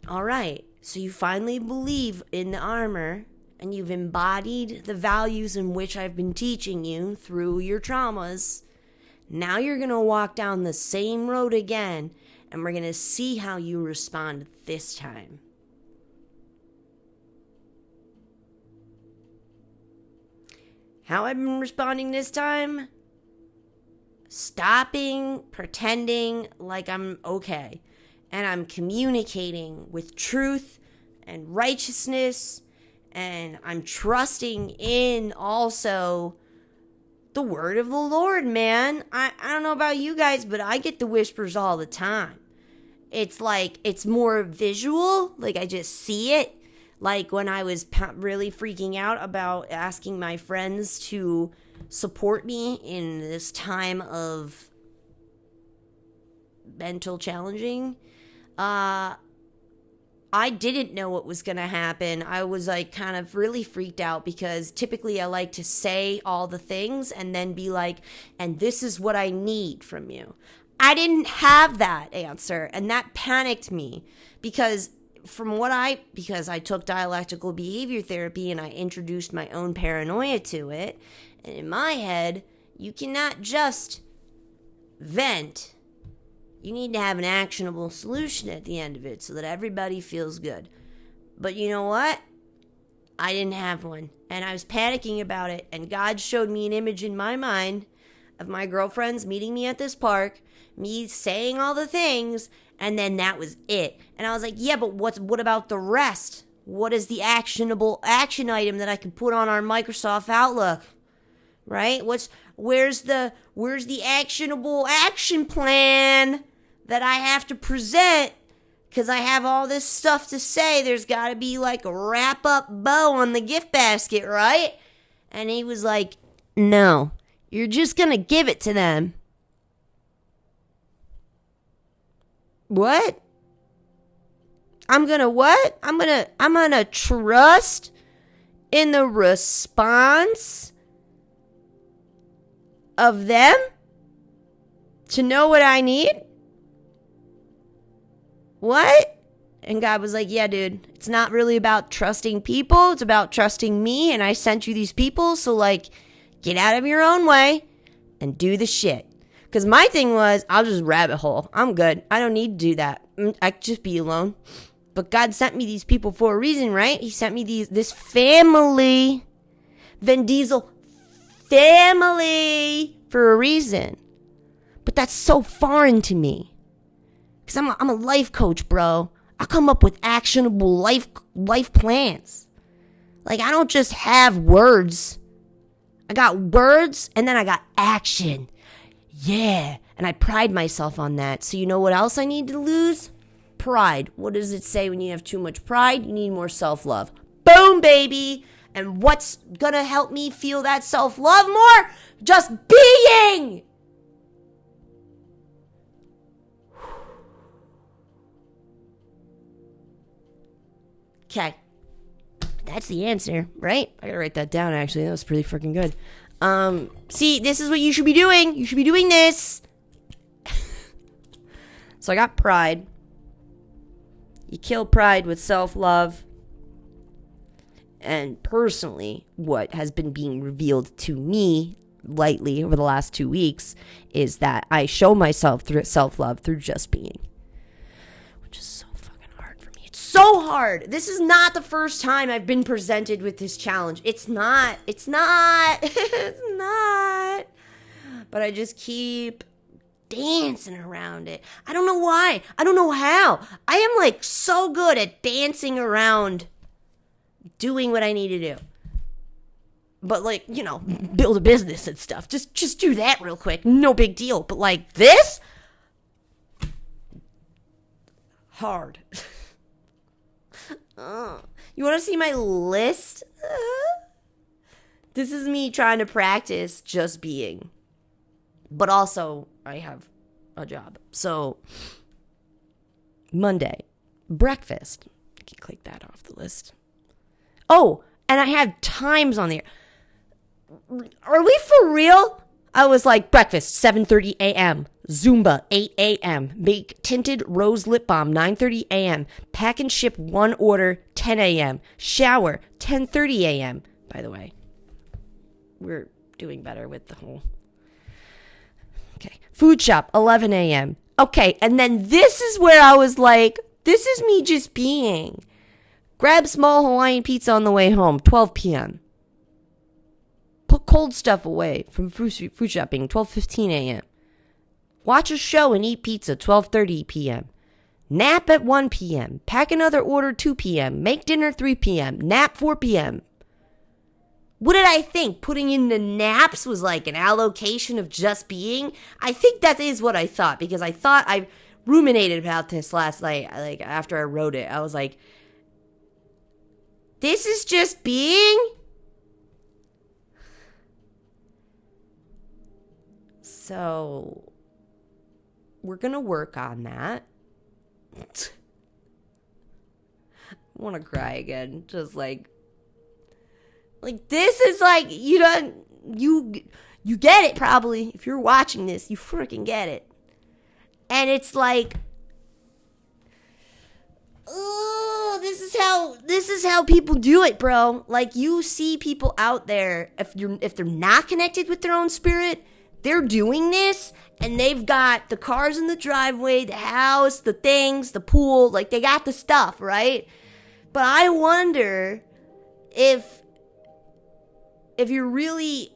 [SPEAKER 1] all right, so you finally believe in the armor and you've embodied the values in which I've been teaching you through your traumas. Now you're going to walk down the same road again, and we're going to see how you respond this time. How I've been responding this time? Stopping pretending like I'm okay. And I'm communicating with truth and righteousness. And I'm trusting in also the word of the Lord, man. I don't know about you guys, but I get the whispers all the time. It's like, it's more visual. Like I just see it. Like when I was really freaking out about asking my friends to support me in this time of mental challenging, I didn't know what was going to happen. I was like kind of really freaked out because typically I like to say all the things and then be like, and this is what I need from you. I didn't have that answer, and that panicked me because I took dialectical behavior therapy and I introduced my own paranoia to it. And in my head, you cannot just vent. You need to have an actionable solution at the end of it so that everybody feels good. But you know what? I didn't have one. And I was panicking about it. And God showed me an image in my mind of my girlfriends meeting me at this park, me saying all the things, and then that was it. And I was like, yeah, but what about the rest? What is the actionable action item that I can put on our Microsoft Outlook? Right? Where's the actionable action plan that I have to present? Because I have all this stuff to say. There's got to be like a wrap-up bow on the gift basket, right? And he was like, no, You're just gonna give it to them. What? I'm gonna what? I'm gonna trust in the response of them to know what I need? What? And God was like, yeah, dude, it's not really about trusting people. It's about trusting me. And I sent you these people. So, like, get out of your own way and do the shit. Because my thing was, I'll just rabbit hole. I'm good. I don't need to do that. I could just be alone. But God sent me these people for a reason, right? He sent me this family. Vin Diesel family for a reason. But that's so foreign to me. Because I'm a life coach, bro. I come up with actionable life plans. Like, I don't just have words. I got words and then I got action. Yeah. And I pride myself on that. So you know what else I need to lose? Pride. What does it say when you have too much pride? You need more self-love. Boom, baby. And what's gonna help me feel that self-love more? Just being. Okay. That's the answer, right? I gotta write that down, actually. That was pretty freaking good. See, this is what you should be doing. You should be doing this. So I got pride. You kill pride with self-love. And personally, what has been being revealed to me lightly over the last 2 weeks is that I show myself through self-love through just being. Which is so fucking hard for me. It's so hard. This is not the first time I've been presented with this challenge. It's not. It's not. But I just keep dancing around it. I don't know why. I don't know how. I am like so good at dancing around doing what I need to do. But like, you know, build a business and stuff. Just do that real quick. No big deal. But like this? Hard. You want to see my list? This is me trying to practice just being. But also, I have a job. So, Monday, breakfast. I can click that off the list. Oh, and I have times on there. Are we for real? I was like, breakfast, 7:30 a.m. Zumba, 8 a.m. Make tinted rose lip balm, 9:30 a.m. Pack and ship one order, 10 a.m. Shower, 10:30 a.m. By the way, we're doing better with the whole... Okay. Food shop, 11 a.m. Okay, and then this is where I was like, this is me just being. Grab small Hawaiian pizza on the way home, 12 p.m. Put cold stuff away from food shopping, 12:15 a.m. Watch a show and eat pizza, 12:30 p.m. Nap at 1 p.m. Pack another order, 2 p.m. Make dinner, 3 p.m. Nap, 4 p.m. What did I think? Putting in the naps was like an allocation of just being? I think that is what I thought, because I thought I ruminated about this last night, like after I wrote it. I was like, this is just being? So, we're going to work on that. I want to cry again. Just like this is like, you get it probably. If you're watching this, you freaking get it. And it's like, oh, this is how people do it, bro. Like, you see people out there, if they're not connected with their own spirit, they're doing this, and they've got the cars in the driveway, the house, the things, the pool, like they got the stuff, right? But I wonder if you're really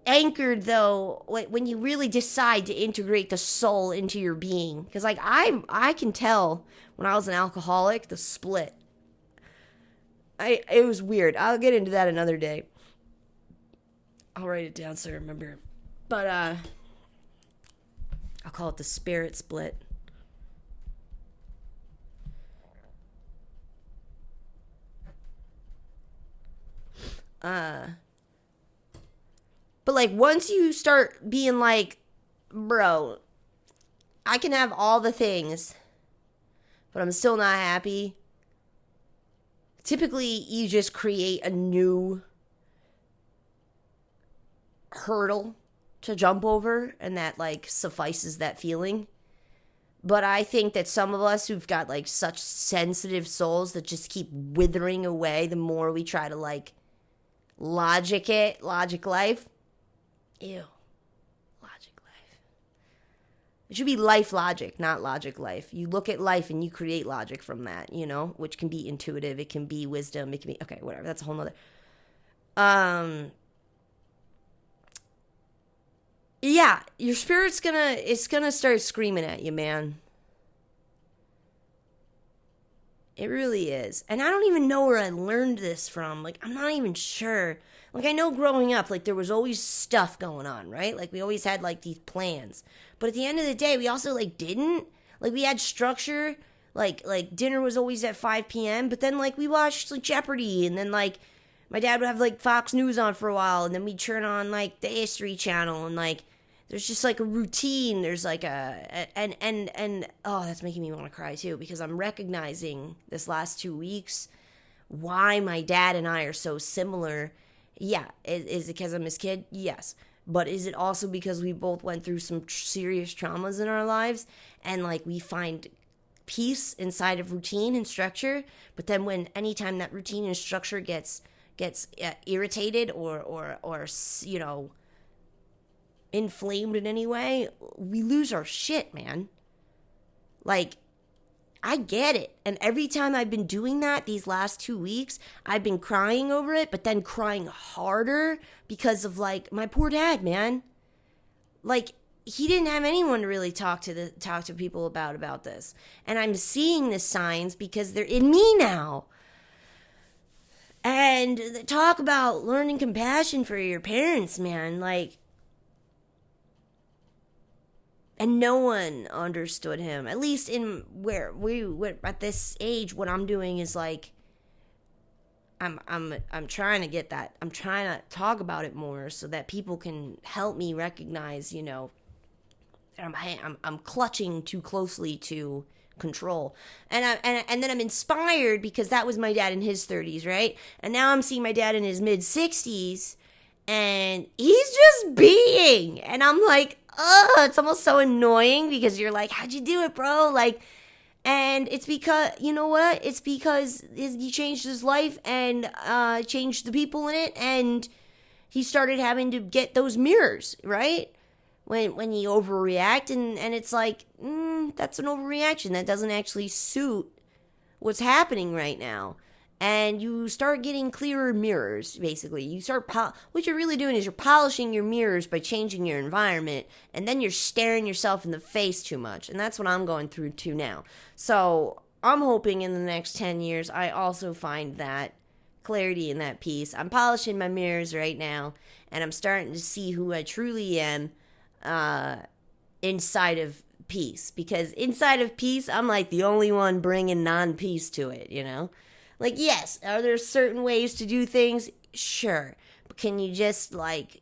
[SPEAKER 1] anchored, though, when you really decide to integrate the soul into your being. Because, like, I can tell when I was an alcoholic, the split. It was weird. I'll get into that another day. I'll write it down so I remember. But, I'll call it the spirit split. But like once you start being like, bro, I can have all the things, but I'm still not happy. Typically, you just create a new hurdle to jump over, and that like suffices that feeling. But I think that some of us who've got like such sensitive souls that just keep withering away the more we try to like logic life. Ew. Logic life. It should be life logic, not logic life. You look at life and you create logic from that, you know, which can be intuitive, it can be wisdom, it can be, okay, whatever. That's a whole nother. Yeah, your spirit's gonna start screaming at you, man. It really is. And I don't even know where I learned this from. Like, I'm not even sure. Like, I know growing up, like, there was always stuff going on, right? Like, we always had, like, these plans. But at the end of the day, we also, like, didn't. Like, we had structure. Like dinner was always at 5 p.m. But then, like, we watched, like, Jeopardy. And then, like, my dad would have, like, Fox News on for a while. And then we'd turn on, like, the History Channel. And, like, there's just like a routine. There's like and oh, that's making me want to cry too, because I'm recognizing this last 2 weeks why my dad and I are so similar. Yeah, is it because I'm his kid? Yes. But is it also because we both went through some serious traumas in our lives, and like we find peace inside of routine and structure? But then when anytime that routine and structure gets irritated or you know, inflamed in any way, we lose our shit, man. Like, I get it. And every time I've been doing that these last 2 weeks, I've been crying over it, but then crying harder because of like my poor dad, man. Like, he didn't have anyone to really talk to people about this. And I'm seeing the signs because they're in me now. And talk about learning compassion for your parents, man. Like, and no one understood him. At least in where we were at this age, what I'm doing is like, I'm trying to get that. I'm trying to talk about it more so that people can help me recognize, you know, I'm clutching too closely to control. And then I'm inspired because that was my dad in his 30s, right? And now I'm seeing my dad in his mid 60s, and he's just being. And I'm like, it's almost so annoying because you're like, how'd you do it, bro? Like, and it's because, you know what? It's because he changed his life and changed the people in it, and he started having to get those mirrors, right? When you overreact, and it's like, that's an overreaction. That doesn't actually suit what's happening right now. And you start getting clearer mirrors, basically. You start, what you're really doing is you're polishing your mirrors by changing your environment, and then you're staring yourself in the face too much. And that's what I'm going through too now. So I'm hoping in the next 10 years, I also find that clarity and that peace. I'm polishing my mirrors right now, and I'm starting to see who I truly am inside of peace. Because inside of peace, I'm like the only one bringing non-peace to it, you know? Like, yes, are there certain ways to do things? Sure. But can you just, like,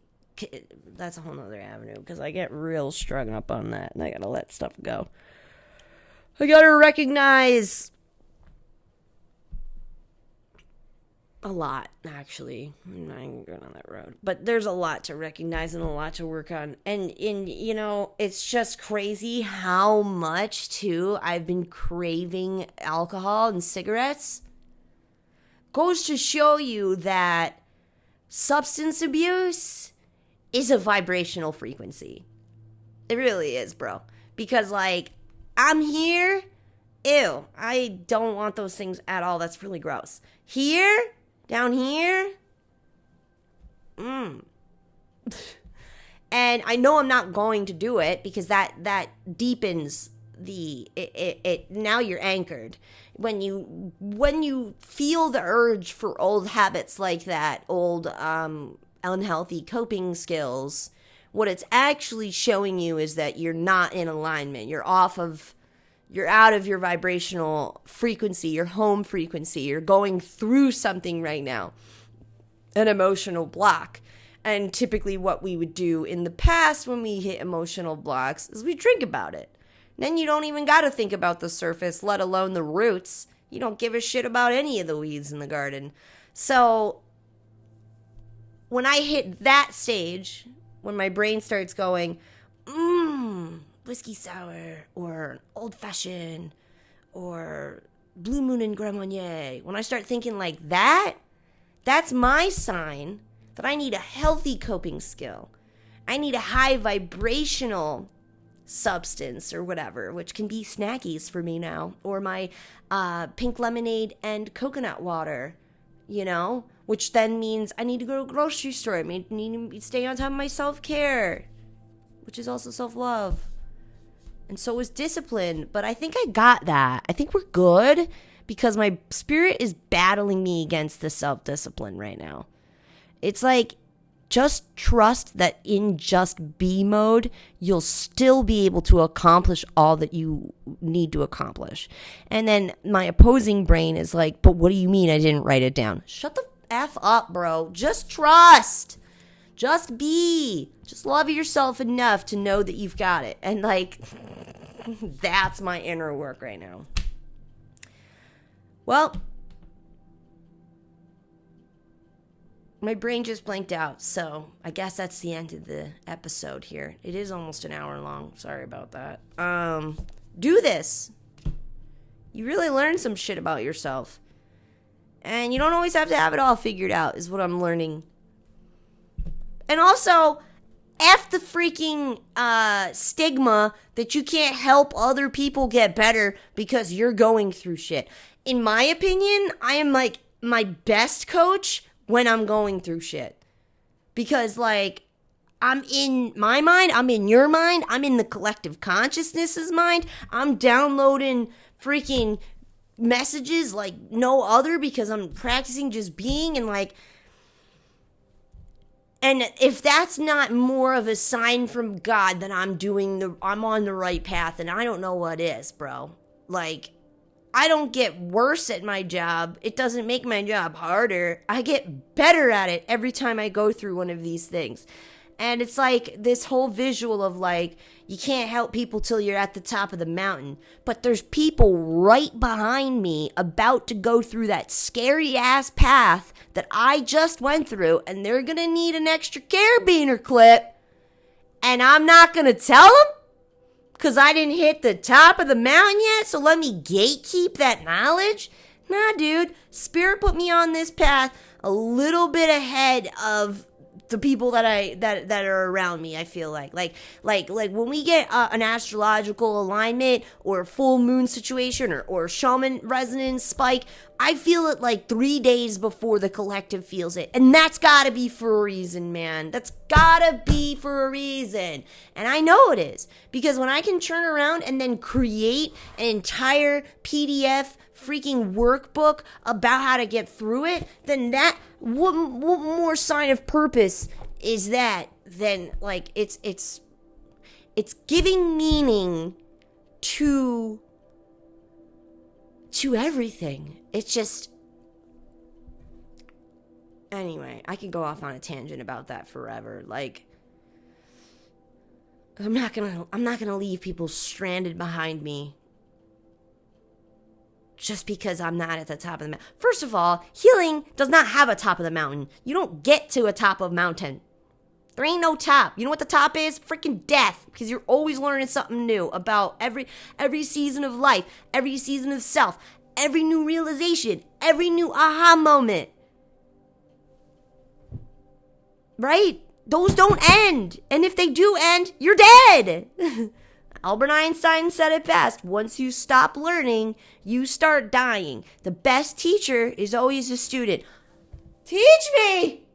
[SPEAKER 1] that's a whole nother avenue, because I get real strung up on that, and I gotta let stuff go. I gotta recognize a lot, actually. I'm not even going on that road. But there's a lot to recognize and a lot to work on. And you know, it's just crazy how much, too, I've been craving alcohol and cigarettes. Goes to show you that substance abuse is a vibrational frequency. It really is, bro. Because, like, I'm here. Ew. I don't want those things at all. That's really gross. Here. Down here. And I know I'm not going to do it because that deepens it. Now you're anchored. When you feel the urge for old habits like that, old unhealthy coping skills, what it's actually showing you is that you're not in alignment. You're out of your vibrational frequency, your home frequency. You're going through something right now, an emotional block. And typically what we would do in the past when we hit emotional blocks is we drink about it. Then you don't even got to think about the surface, let alone the roots. You don't give a shit about any of the weeds in the garden. So when I hit that stage, when my brain starts going, whiskey sour or old fashioned or blue moon and Grand Marnier, when I start thinking like that, that's my sign that I need a healthy coping skill. I need a high vibrational substance or whatever, which can be snackies for me now, or my pink lemonade and coconut water, which then means I need to go to the grocery store. I need to stay on top of my self-care, which is also self-love. And so is discipline. But I think I got that. I think we're good because my spirit is battling me against the self-discipline right now. It's like, just trust that in just be mode, you'll still be able to accomplish all that you need to accomplish. And then my opposing brain is like, but what do you mean I didn't write it down? Shut the F up, bro. Just trust. Just be. Just love yourself enough to know that you've got it. And that's my inner work right now. Well, my brain just blanked out, so I guess that's the end of the episode here. It is almost an hour long. Sorry about that. Do this. You really learn some shit about yourself. And you don't always have to have it all figured out, is what I'm learning. And also, F the freaking stigma that you can't help other people get better because you're going through shit. In my opinion, I am like my best coach when I'm going through shit. Because I'm in my mind, I'm in your mind, I'm in the collective consciousness's mind. I'm downloading freaking messages like no other because I'm practicing just being and if that's not more of a sign from God that I'm on the right path, then I don't know what is, bro. I don't get worse at my job. It doesn't make my job harder. I get better at it every time I go through one of these things. And it's like this whole visual of you can't help people till you're at the top of the mountain. But there's people right behind me about to go through that scary ass path that I just went through. And they're going to need an extra carabiner clip. And I'm not going to tell them because I didn't hit the top of the mountain yet. So let me gatekeep that knowledge. Nah, dude. Spirit put me on this path a little bit ahead of the people that are around me. I feel like when we get an astrological alignment or a full moon situation or shaman resonance spike, I feel it 3 days before the collective feels it. And that's gotta be for a reason, man. That's gotta be for a reason. And I know it is. Because when I can turn around and then create an entire PDF freaking workbook about how to get through it, then what more sign of purpose is that than it's giving meaning to everything. It's just, anyway, I can go off on a tangent about that forever. I'm not gonna leave people stranded behind me just because I'm not at the top of the mountain. First of all, healing does not have a top of the mountain. You don't get to a top of mountain. There ain't no top. You know what the top is? Freaking death. Because you're always learning something new about every season of life, every season of self, every new realization, every new aha moment. Right? Those don't end. And if they do end, you're dead. Albert Einstein said it best. Once you stop learning, you start dying. The best teacher is always a student. Teach me!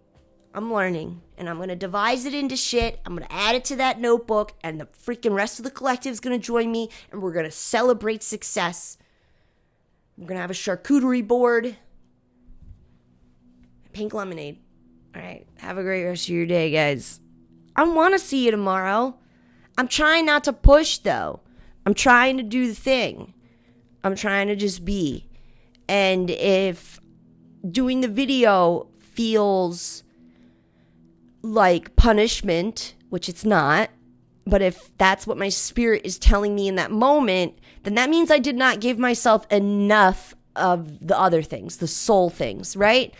[SPEAKER 1] I'm learning, and I'm going to devise it into shit. I'm going to add it to that notebook, and the freaking rest of the collective is going to join me, and we're going to celebrate success. We're going to have a charcuterie board. Pink lemonade. All right, have a great rest of your day, guys. I want to see you tomorrow. I'm trying not to push, though. I'm trying to do the thing. I'm trying to just be. And if doing the video feels like punishment, which it's not. But if that's what my spirit is telling me in that moment, then that means I did not give myself enough of the other things, the soul things, right?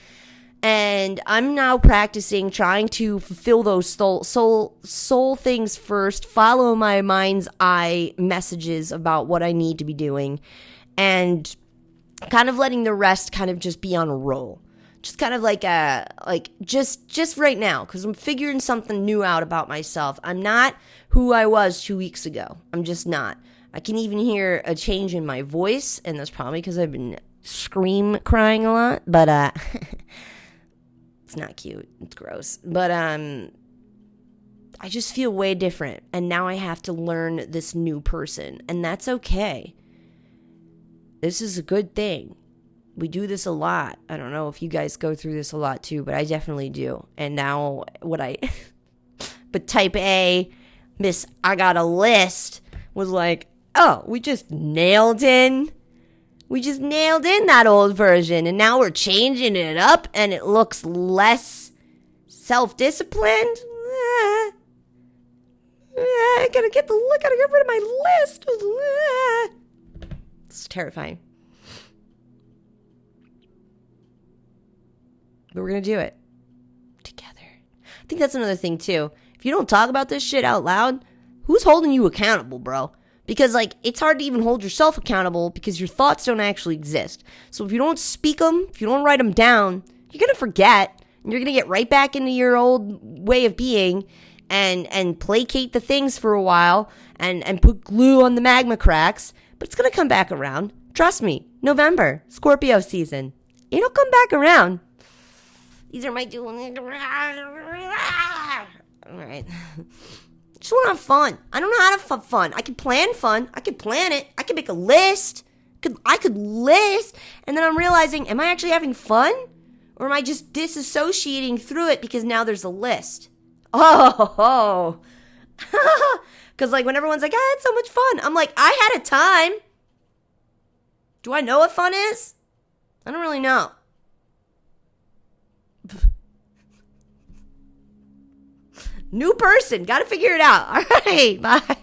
[SPEAKER 1] And I'm now practicing trying to fulfill those soul things first, follow my mind's eye messages about what I need to be doing, and kind of letting the rest kind of just be on a roll. Just kind of just right now, because I'm figuring something new out about myself. I'm not who I was 2 weeks ago. I'm just not. I can even hear a change in my voice, and that's probably because I've been scream crying a lot, but it's not cute. It's gross. But I just feel way different, and now I have to learn this new person, and that's okay. This is a good thing. We do this a lot. I don't know if you guys go through this a lot too, but I definitely do. And now but type A, Miss I got a list was like, oh, we just nailed in that old version, and now we're changing it up and it looks less self-disciplined. I gotta get rid of my list. It's terrifying. But we're going to do it together. I think that's another thing, too. If you don't talk about this shit out loud, who's holding you accountable, bro? Because, it's hard to even hold yourself accountable because your thoughts don't actually exist. So if you don't speak them, if you don't write them down, you're going to forget. And you're going to get right back into your old way of being and placate the things for a while and put glue on the magma cracks. But it's going to come back around. Trust me. November, Scorpio season. It'll come back around. These are my all right. Just want to have fun. I don't know how to have fun. I can plan fun. I can plan it. I can make a list. I could list. And then I'm realizing, am I actually having fun? Or am I just disassociating through it because now there's a list? Oh. Because when everyone's like, I had so much fun. I'm like, I had a time. Do I know what fun is? I don't really know. New person. Got to figure it out. All right. Bye.